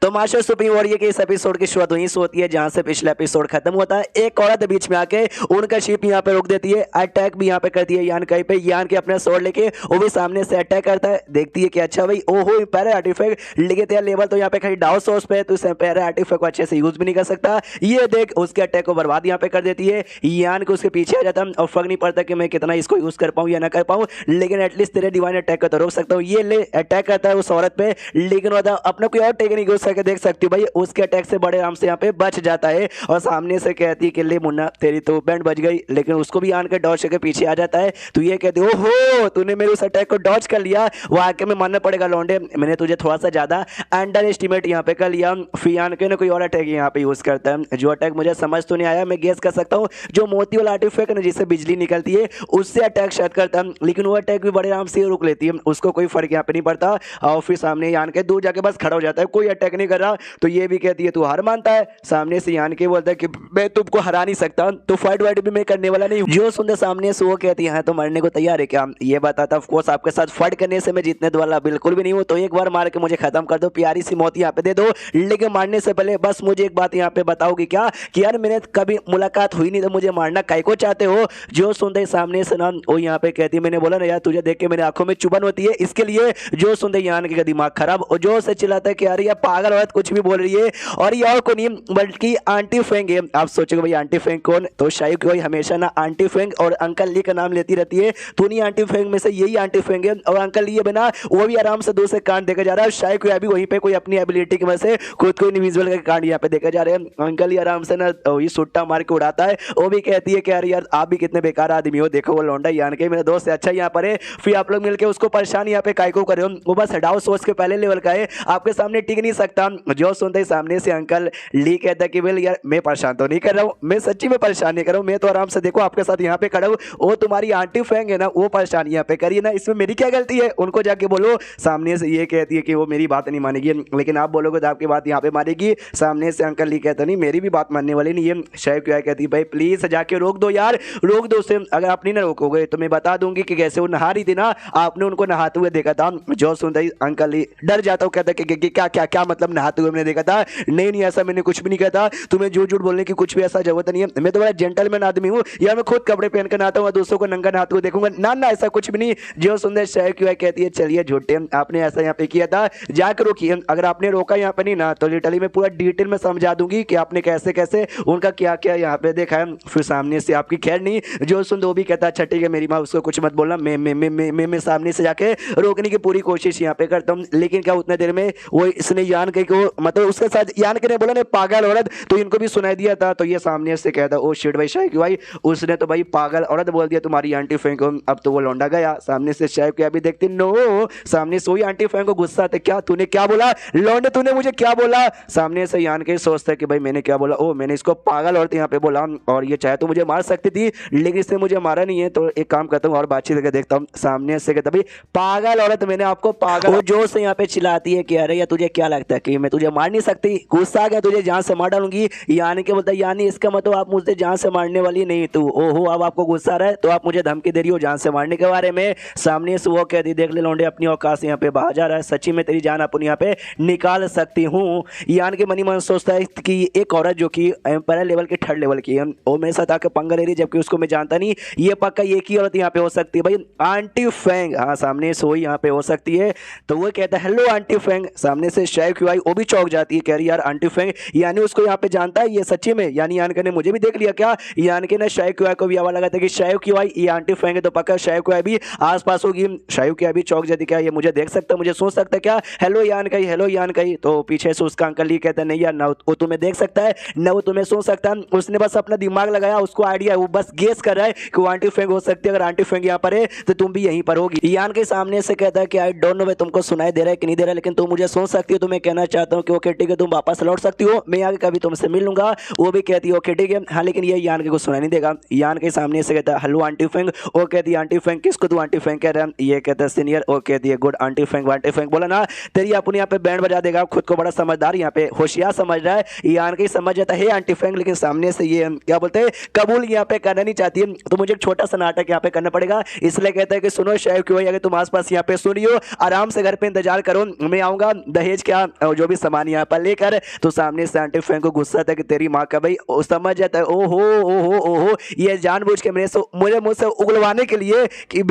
तो master supreme warrior के इस एपिसोड की शुरुआत वहीं से होती है जहां से पिछला एपिसोड खत्म होता है। एक औरत बीच में आके उनका शिप यहाँ पे रोक देती है, अटैक भी यहाँ पे करती है यान कहीं पे। यान के अपने स्वॉर्ड लेके वो भी सामने से अटैक करता है। देखती है कि अच्छा भाई ओहो पैरा आर्टिफैक्ट लेके तेरा लेवल तो यहाँ पे खाली डाउन सोर्स पे है, तो इसे पैरा आर्टिफैक्ट को अच्छे से यूज भी नहीं कर सकता। ये देख उसके अटैक को बर्बाद यहाँ पे कर देती है। यान को उसके पीछे आ जाता है और फर्क नहीं पड़ता कि मैं कितना इसको यूज कर पाऊँ या ना कर पाऊँ, लेकिन एटलीस्ट तेरे डिवाइन अटैक को तो रोक सकता हूँ। ये ले अटैक करता है उस औरत पे, लेकिन अपना कोई और टेक्निक यूज करके देख सकती हूँ भाई उसके अटैक से बड़े आराम से यहाँ पे बच जाता है। और सामने से कहती है कि ले मुन्ना तेरी तो बैंड बच गई, लेकिन उसको भी आन के डॉज के पीछे आ जाता है। तो ये कहती है ओहो तूने मेरे उस अटैक को डॉज कर लिया, वो आके में मानना पड़ेगा लौंडे, मैंने तुझे थोड़ा सा ज्यादा अंडर एस्टिमेट यहाँ पे कर लिया। फिर आन के कोई और अटैक यहाँ पे यूज करता है, जो अटैक मुझे समझ तो नहीं आया, मैं गेस कर सकता हूँ जो मोती वाला आर्टिफैक्ट है जिससे बिजली निकलती है उससे अटैक शायद करता है, लेकिन वो अटैक भी बड़े आराम से रोक लेती है, उसको कोई फर्क यहाँ पे नहीं पड़ता। और फिर सामने यान के दूर जाके बस खड़ा हो जाता है, कोई अटैक नहीं कर रहा। तो ये भी कहती है तू हार मानता है। सामने से यान के बोलता है कि मैं तुमको हरा नहीं सकता, तो फाइट वाइट भी मैं करने वाला नहीं हूँ। जो सुनते सामने से वो कहती है तो मरने को तैयार है क्या? ये बताता ऑफ कोर्स आपके साथ फाइट करने से मैं जीतने वाला बिल्कुल भी नहीं हूँ, तो एक बार मार के मुझे खत्म कर दो, प्यारी सी मौत यहाँ पे दे दो, लेकिन मारने से पहले बस मुझे एक बात यहाँ पे बताओगी क्या कि यार मैंने कभी मुलाकात हुई नहीं तो मुझे मारना काहे को चाहते हो? जो सुनते सामने से ना वो यहाँ पे कहती है मैंने बोला ना यार तुझे देख के मेरी आंखों में चुभन होती है, इसके लिए जो सुनते यान के दिमाग खराब और जो से चिल्लाता है कि यार ये पागल औरत कुछ भी बोल रही है, और ये और को नहीं बल्कि आंटी फेंग है। आप सोचोगे भाई आंटी फेंग कौन? तो शायद कोई हमेशा ना आंटी फेंग और अंकल ली का नाम लेती रहती है, तो नहीं आंटी फेंग में से यही आंटी फेंग है। और अंकल ली बिना वो भी आराम से दूसरे कांड देखा जा रहा है, शायद कोई अभी वहीं पे कोई अपनी एबिलिटी की वजह से खुद को इंडिविजुअल का कांड यहाँ पे देखा जा रहे हैं। अंकल ही आराम से ना वही सुट्टा मार के उड़ाता है। वो भी कहती है कि यार आप भी कितने बेकार आदमी हो, देखो वो लौंडा यान के मेरा दोस्त है अच्छा यहाँ पर है, फिर आप लोग मिलकर उसको परेशान यहाँ पे काय को करे हो, वो बस हटाओ सोच के पहले लेवल का है, आपके सामने टिक नहीं सकता। जो सुनते ही सामने से अंकल ली कहता है कि वेल यार मैं परेशान तो नहीं कर रहा हूँ, मैं सच्ची में परेशान नहीं कर रहा हूँ, मैं तो आराम से देखो आपके साथ यहाँ पे खड़ा हूँ, वो तुम्हारी आंटी फेंग है ना वो परेशान यहाँ पे करिए ना, इसमें मेरी क्या गलती है? उनको जाके बोलो। सामने से ये कहती है कि वो मेरी बात नहीं मानेगी, लेकिन आप बोलोगे तो आपकी बात यहाँ पे मानेगी। सामने से अंकल ली कहता नहीं मेरी भी बात मानने वाली नहीं है। शायद क्या कहती है भाई प्लीज जाके रोक दो यार, रोक दो उसे, अगर आप नहीं ना रोकोगे तो मैं बता दूंगी कि कैसे वो नहा रही थी ना, आपने उनको नहाते हुए देखा था। जो सुनता ही अंकल ली डर जाता हूँ, कहता कि क्या क्या क्या मतलब नहाते हुए मैंने देखा था? नहीं नहीं ऐसा मैंने कुछ भी नहीं कहा था, तुम्हें झूठ झूठ बोलने की कुछ भी ऐसा जरूरत नहीं है, मैं तो बड़ा जेंटलमैन आदमी हूँ यार, मैं खुद कपड़े पहन कर नहाता हूँ दूसरों को नंगा नहाते हुए देखूंगा ना ना ऐसा कुछ भी नहीं। जो सुंदर शायद क्यों कहती है चलिए झूठे आपने ऐसा यहाँ पे किया था जाकर रोकिए, अगर आपने रोका यहाँ पे नहीं ना तो लिटरली मैं पूरा डिटेल में समझा दूंगी कि आपने कैसे कैसे उनका क्या क्या यहाँ पे देखा है। फिर सामने से आपकी खैर नहीं, जो सुन वो भी कहता अच्छा ठीक है मेरी माँ उसको कुछ मत बोलना, मैं सामने से जाके रोकने की पूरी कोशिश यहाँ पे करता हूँ, लेकिन क्या उतने देर में वो इसने यान के को मतलब उसके साथ यान के ने बोला ने पागल औरत, तो इनको भी सुनाई दिया था। तो ये सामने से कहता ओ शिट भाई शायद भाई उसने तो भाई पागल औरत बोल दिया तुम्हारी आंटी फेंको। अब तो वो लौंडा गया सामने से शायद क्या भी देखती नो, सामने से वही आंटी फेंको गुस्सा थे क्या तूने क्या बोला लौंडे, तूने मुझे क्या बोला? सामने से यान के सोचता है कि भाई मैंने क्या बोला, ओ मैंने इसको पागल औरत यहाँ पे बोला, और ये चाहे तो मुझे मार सकती थी लेकिन इसने मुझे मारा नहीं है, तो एक काम करता हूँ और बातचीत करके देखता हूँ। सामने से कहता भाई पागल औरत मैंने आपको पागल, वो जोर से यहाँ पे चिल्लाती है कि अरे यार तुझे क्या लगता है कि मैं तुझे मार नहीं सकती, गुस्सा आ गया तुझे जान से मार डालूंगी। यानी के बोलता है यानी इसका मतलब आप मुझसे जान से मारने वाली नहीं, तू ओहो अब आपको गुस्सा आ रहा है तो आप मुझे धमकी दे रही हो जान से मारने के बारे में। सामने से वो कहती देख ले लौंडे अपनी औकात से यहाँ पे बाहर जा रहा है, सच्ची में तेरी जान अपन यहाँ पे निकाल सकती हूँ। यान के मनी मन सोचता है कि एक औरत जो कि पहले लेवल की थर्ड लेवल की है वो मेरे साथ आके पंगा ले रही जबकि उसको मैं जानता नहीं, ये पक्का एक ही औरत यहाँ पे हो सकती है भाई आंटी फेंग, हाँ सामने से वही यहाँ पे हो सकती है। तो वो कहता है हेलो आंटी फेंग, सामने से शायद क्यों आई वो भी चौंक जाती है, कह रही यार आंटी फेंग यानी उसको यहाँ पे जानता है ये सच्ची में, यानी यान के ने मुझे भी देख लिया क्या? यान के ने शायद क्यों को भी आवाज लगा था कि शायद क्यों आई ये आंटी फेंग है तो पक्का शायद क्यों भी आस पास होगी। शायद क्यों भी चौंक जाती क्या ये मुझे देख सकता मुझे सोच सकता क्या? हेलो यान कही हेलो यान कही। तो पीछे से उसका अंकल ही कहता नहीं यार ना वो तुम्हें देख सकता है ना वो तुम्हें सोच सकता है, उसने बस अपना दिमाग लगाया, उसको आइडिया वो बस गेस कर रहा है कि वो आंटी फेंग हो सकती है, अगर आंटी फेंग यहाँ पर है तो तुम भी यहीं पर होगी। यान के सामने से कहता है कि आई डोंट नो मैं तुमको सुनाई दे रहा है कि नहीं दे रहा है, लेकिन तुम मुझे सोच सकती हो, तो मैं कहना चाहता हूँ कि ओके ठीक है तुम वापस लौट सकती हो, मैं आगे कभी तुमसे मिल लूंगा। वो भी कहती है ओके ठीक है, हाँ लेकिन ये यान के को सुनाई नहीं देगा। यान के सामने से कहता है हेलो आंटी फेंग, वो कहती है आंटी फेंग किसको तू आंटी फेंग कह रहा है? ये कहता है सीनियर, वो कहती है गुड आंटी फेंग बोला ना तेरी अपने यहाँ पे बैंड बजा देगा, खुद को बड़ा समझदार यहाँ पे होशियार समझ रहा है। यान के समझ जाता है आंटी फेंग, लेकिन सामने से ये क्या बोलते हैं कबूल यहाँ पे करना नहीं चाहती है, तो मुझे एक छोटा सा नाटक यहाँ पे करना पड़ेगा, इसलिए कहता है कि सुनो शायद क्यों अगर तुम आसपास यहाँ पे सुन रही हो आराम से घर पे इंतजार करो, मैं आऊंगा दहेज क्या जो भी सामान यहाँ पर लेकर। तो सामने से आंटी फैंग को गुस्सा था कि तेरी माँ का भाई समझ जाता है, ओहो ओहो ओहो ये जानबूझ के मुझे मुझसे उगलवाने के लिए कि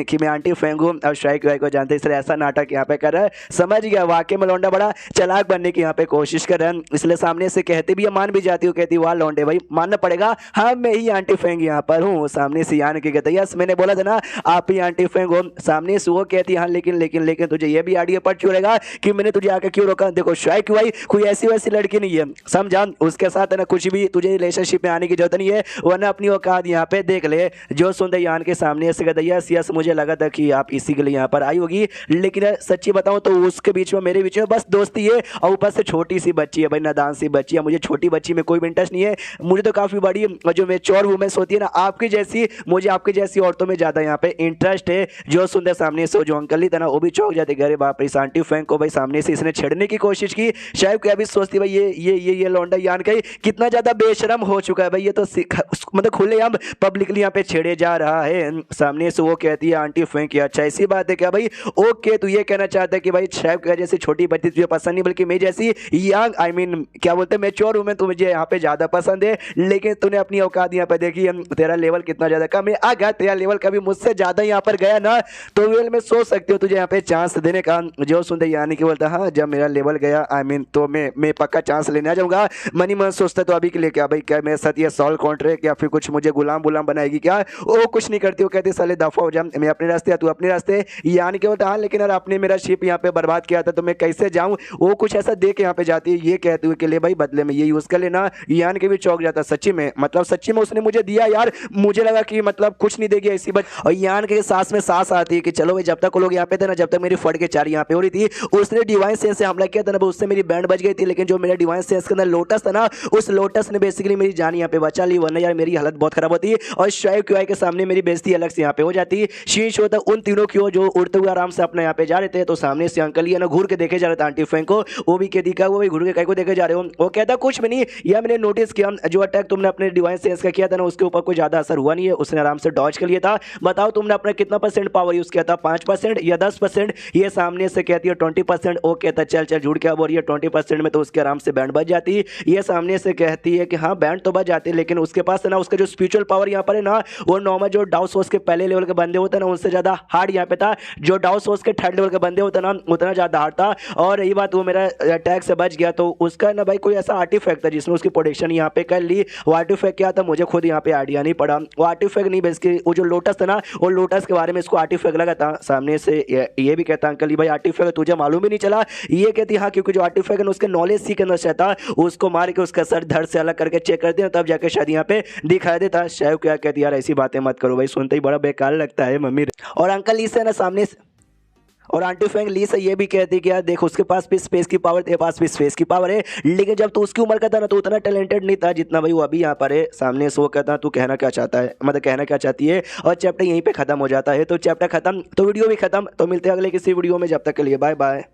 कि मैं आंटी फैंग हूँ और शाइक को जानते, इसलिए ऐसा नाटक यहाँ पे कर रहा है। समझ गया, वाकई में लौंडा बड़ा चालाक बनने की यहाँ पे कोशिश कर रहा है। इसलिए सामने से कहती भी है, मान भी जाती हूँ, कहती वाह लौंडे भाई मानना पड़ेगा, हाँ मैं ही आंटी फैंग यहाँ पर हूँ। सामने से यान के कहते यस मैंने बोला था ना आप ही आंटी फैंग हो। सामने से वो कहती हाँ लेकिन लेकिन लेकिन तुझे ये भी आइडिया पड़ चुकेगा कि मैंने तुझे आके क्यों रोका। देखो शाइक भाई कोई ऐसी वैसी लड़की नहीं है, समझा, उसके साथ है ना कुछ भी तुझे रिलेशनशिप में आने की जरूरत नहीं है, वरना अपनी औकात यहाँ पे देख ले। जो सुनते यान के सामने से कहता यस यस मुझे लगा था कि आप इसी के लिए यहाँ पर आई होगी, लेकिन सच्ची बताऊं तो उसके बीच में मेरे बीच में बस दोस्ती है, और ऊपर से छोटी सी बच्ची है भाई, नादान सी बच्ची है, मुझे छोटी बच्ची में कोई भी इंटरेस्ट नहीं है, मुझे तो काफ़ी बड़ी जो मैच्योर वुमेन्स होती है ना आपकी जैसी, मुझे आपकी जैसी औरतों में ज़्यादा यहाँ पे इंटरेस्ट है। जो सुनते सामने से जो अंकल ही था ना वो भी चौंक जाते, अरे बाप रे आंटी फैंग को भाई सामने से इसने छेड़ने की कोशिश की। शायद क्या भी सोचती भाई ये लौंडा यान का कितना ज़्यादा बेशरम हो चुका है भाई, ये तो मतलब खुलेआम पब्लिकली यहाँ पे छेड़े जा रहा है। सामने से वो कहती है आंटी फैंग की अच्छा ऐसी बात है क्या भाई, ओके तू ये कहना चाहता है कि भाई शायद जैसे छोटी बच्ची तुझे पसंद नहीं बल्कि मैं जैसी यंग क्या बोलते हैं मैच्योर हूँ मैं, तो मुझे यहाँ पे ज़्यादा पसंद है, लेकिन तूने अपनी औकात यहाँ पे देखी, तेरा लेवल कितना ज़्यादा कम है, अगर तेरा लेवल कभी मुझसे ज़्यादा यहाँ पर गया ना तो वेल मैं सोच सकती हूँ तुझे यहाँ पे चांस देने का। जो सुनते यानी कि बोलता हाँ जब मेरा लेवल गया तो मैं पक्का चांस लेने आ जाऊँगा। मनी मन सोचता तो अभी के लिए क्या भाई, क्या मेरे साथ ये सॉल्व कॉन्ट्रैक्ट या फिर कुछ मुझे गुलाम बनाएगी क्या, वो कुछ नहीं करती, वो कहती साले दफा हो जा, मैं अपने रास्ते तू अपने रास्ते। यानी कि बोलता हाँ लेकिन यार आपने मेरा शिप यहाँ पे बर्बाद किया था तो मैं कैसे जाऊँ, वो कुछ ऐसा दे के यहाँ पे जाती है, ये कहते हुए कि ले भाई बदले में ये यूज़ कर लेना। यान के भी चौक जाता सच्ची में, मतलब सच्ची में उसने मुझे दिया यार, मुझे लगा कि मतलब कुछ नहीं देगी ऐसी बात। और यान के सांस में सांस आती है कि चलो भाई जब तक वो लोग यहाँ पे थे ना, जब तक मेरी फट के चार यहाँ पे हो रही थी, उसने डिवाइन सेंस से हमला किया था ना, उससे मेरी बैंड बच गई थी, लेकिन जो मेरा डिवाइन सेंस के अंदर लोटस था ना, उस लोटस ने बेसिकली मेरी जान यहाँ पे बचा ली, वरना यार मेरी हालत बहुत खराब होती और शायद क्यूआई के सामने मेरी बेइज्जती अलग से यहाँ पे हो जाती। शीश होता उन तीनों की जो उड़ते हुए आराम से अपने यहाँ पे जा रहे थे, तो सामने से अंकल ये ना घूर के देखे जा रहे थे आंटी फैंग को, वो भी कहती क्या वो भी घूर के कहीं को देखे जा रहे हो, वो कहता कुछ भी नहीं, यह मैंने नोटिस किया जो अटैक तुमने अपने डिवाइन सेंस का किया था ना उसके ऊपर कोई ज्यादा असर हुआ नहीं है, उसने आराम से डॉज कर लिया था। बताओ तुमने अपना कितना % पावर यूज किया था, 5% या 10%? ये सामने से कहती है 20%। ओ कहता चल चल झूठ क्या बोल रही है, 20% में तो उसके आराम से बैंड बच जाती। ये सामने से कहती है कि हाँ बैंड तो बच जाती है, लेकिन उसके पास ना उसका जो स्पिरिचुअल पावर यहाँ पर है ना वो नॉर्मल जो डाउ सोर्स के पहले लेवल के बंदे होते हैं ना उनसे ज्यादा हार्ड यहाँ पे था, जो डाउ सोर्स के 3rd लेवल के बंदे होते ना उतना ज्यादा हार्ड था। और रही बात वो मेरा अटैक से बच गया, तो उसका ना भाई कोई ऐसा आर्टिफैक्ट था जिसने उसकी प्रोटेक्शन यहाँ पे कर ली। वो आर्टिफैक्ट क्या था मुझे खुद यहाँ पे आइडिया नहीं पड़ा, वो आर्टिफैक्ट नहीं बेसिकली वो जो लोटस था ना, वो लोटस के बारे में इसको आर्टिफैक्ट लगा था। सामने से ये भी कहता अंकल भाई आर्टिफैक्ट तुझे मालूम ही नहीं चला, ये कहती हाँ क्योंकि जो आर्टिफैक्ट है उसके नॉलेज सी के अंदर से था, उसको मार के उसका सर धड़ से अलग करके चेक करते हैं तब जाके शायद यहाँ पे दिखा देता। शायद क्या कहती यार ऐसी बातें मत करो भाई, सुनते ही बड़ा बेकार लगता है मम्मी। और अंकल इससे ना सामने और आंटी फैंग ली से ये भी कहती कि यार देख उसके पास भी स्पेस की पावर, तेरे पास भी स्पेस की पावर है, लेकिन जब तू उसकी उम्र का था ना तो उतना टैलेंटेड नहीं था जितना भाई वो अभी यहाँ पर है। सामने से वो कहता तू कहना क्या चाहता है, मतलब कहना क्या चाहती है। और चैप्टर यहीं पे खत्म हो जाता है। तो चैप्टर खत्म तो वीडियो भी खत्म। तो मिलते हैं अगले किसी वीडियो में, जब तक के लिए बाय बाय।